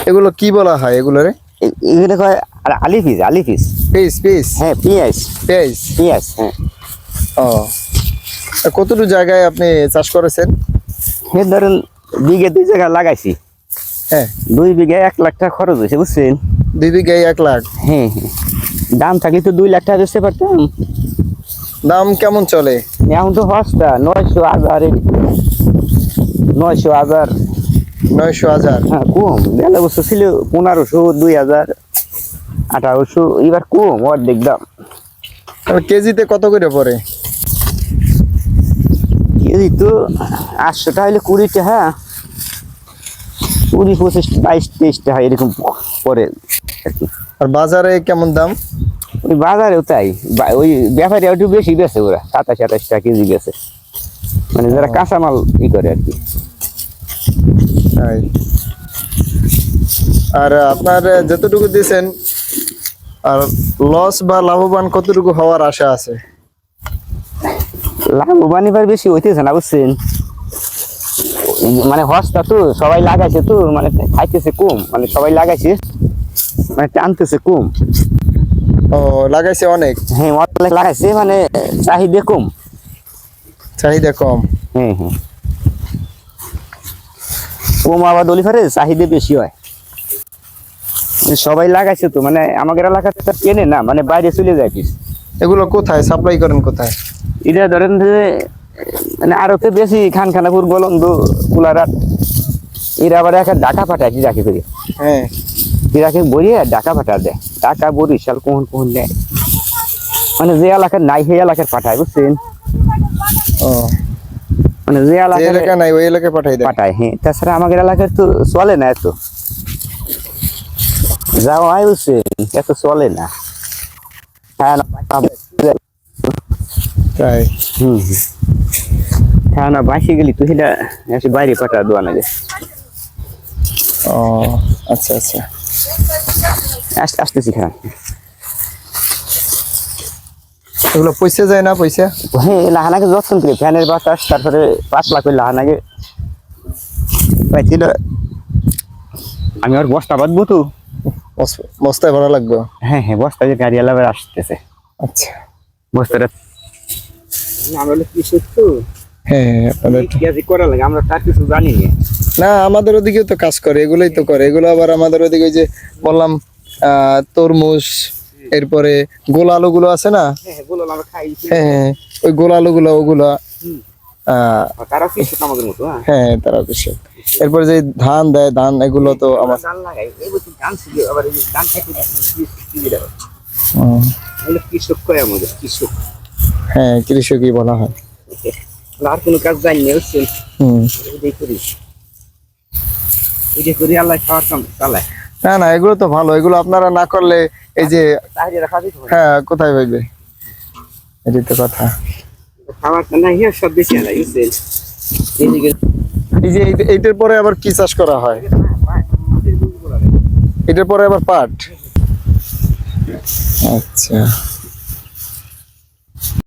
এগুলো কি বলা হয় এগুলোরে? এগুলো কয় আলি ফিস। Piece piece. হ্যাঁ পেঁয়াজ পেঁয়াজ। পেঁয়াজ হ্যাঁ। ও, কতটুকু জায়গায় আপনি চাষ করেছেন? হ্যাঁ ধরেন বিঘে 2 জায়গা লাগাইছি। হ্যাঁ, 2 বিঘায় 1 লাখ টাকা খরচ হয়েছে বুঝছেন। 2 বিঘায় 1 লাখ। হ্যাঁ হ্যাঁ, দাম থাকলে তো 2 লাখ টাকা বেচতে পারতাম। দাম কেমন চলে? এখন তো সস্তা 900,000 900,000। 900,000। হ্যাঁ কম, গেলে বছর ছিল 1500, 2000, 1800, এবার কম অর্ধেক দাম। কেজিতে কত করে পড়ে? কেজি তো 800 টাকা হলে 20 টাকা, 20, 25, 22, 23 টাকা এরকম পরে আর কি। আর বাজারে কেমন দাম? ওই বাজারেও তাই, ওই ব্যাপারী একটু বেশি বেছে, ওরা 27-28 টাকা কেজি বেছে, মানে যারা কাঁচামাল ই করে আর কি। তাই। আর আপনার যতটুকু দিয়েছেন, আর লস বা লাভবান কতটুকু হওয়ার আশা আছে? লাভবান এবার বেশি হইতেছে না বুঝছেন, মানে হস্তা তো সবাই লাগাইছে, তো মানে খাইতেছে কম, মানে সবাই লাগাইছে মানে টানতেছে কম। ও, লাগাইছে অনেক। হ্যাঁ অনেক লাগাইছে, মানে চাহিদা কম। চাহিদা কম। হ্যাঁ হ্যাঁ, কম আবার দলিফারে চাহিদা বেশি হয়। সবাই লাগাইছে তো, মানে আমাদের এলাকাতে কেনে না, মানে বাইরে চলে যায় পিস। এগুলো কোথায় সাপ্লাই করেন, কোথায়? এটা ধরেন যে মানে আরতে বেশি খানখানাপুর, বলন্দ, কুলারাট, এরা আবার একটা ঢাকা পাঠায় রাখি করি। হ্যাঁ, এরাকে বইয়ে ঢাকা পাঠা দেয়, ঢাকা বরিশাল কোন কোন দেয়, মানে যে এলাকার নাই সেই এলাকার পাঠায় বুঝছেন। ও, মানে যে যে এলাকার এলাকা নাই ওই এলাকায় পাঠাই দেয়। পাঠায়। হ্যাঁ, তাছাড়া আমাদের এলাকার তো চলে না এত, যাও আয় বুঝছেন, এত চলে না। হ্যাঁ তাই। হুম, হ্যাঁ না বাসি গেলি তুই সেটা এসে বাইরে পাঠা দেওয়া না যে। ও, আচ্ছা আচ্ছা। আসতেছি খান। এগুলো পয়সা যায় না? পয়সা? হ্যাঁ লাহানাকে যত্ন করে, ফ্যানের বাতাস, তারপরে পাতলা করে লাহানাকে পাইছিল। আমি আর বস্তা বাঁধবো তো। বস্তায় ভরা লাগবে। হ্যাঁ হ্যাঁ, বস্তা যে গাড়ি আলাদা আসতেছে। আচ্ছা, বস্তাটা আমরা হলো কৃষক তো। হ্যাঁ আপনাদের কি করা লাগে আমরা তার কিছু জানি না। আমাদের ওদিকেও তো কাজ করে, এগুলোই তো করে। এগুলো আবার আমাদের ওদিকে ওই যে বললাম তরমুজ, এরপরে গোল আলু গুলো আছে না? হ্যাঁ, ওই গোল আলু গুলো, ওগুলা তারা কৃষক আমাদের মতো। হ্যাঁ, তারা কৃষক। এরপরে যে ধান দেয়, ধান, এগুলো তো আমার ধান লাগাই, এই বছর ধান ছিল, আবার এই ধান থেকে কৃষক কয় আমাদের কৃষক। হ্যাঁ, কৃষকই বলা হয়। আর কোনো কাজ জানি না বুঝছেন। এটাই করি, এটা করি, আল্লাহ খাওয়ার কাম চালায়। না না, এগুলো তো ভালো। এগুলো আপনারা না করলে এই যে হ্যাঁ, কোথায় পাইবে? এটাই তো কথা। খাওয়ার না হিয়া সব বেশি আলাই বুঝছেন। এই যে এইটার পরে আবার কি চাষ করা হয়? এটার পরে আবার পাট। আচ্ছা।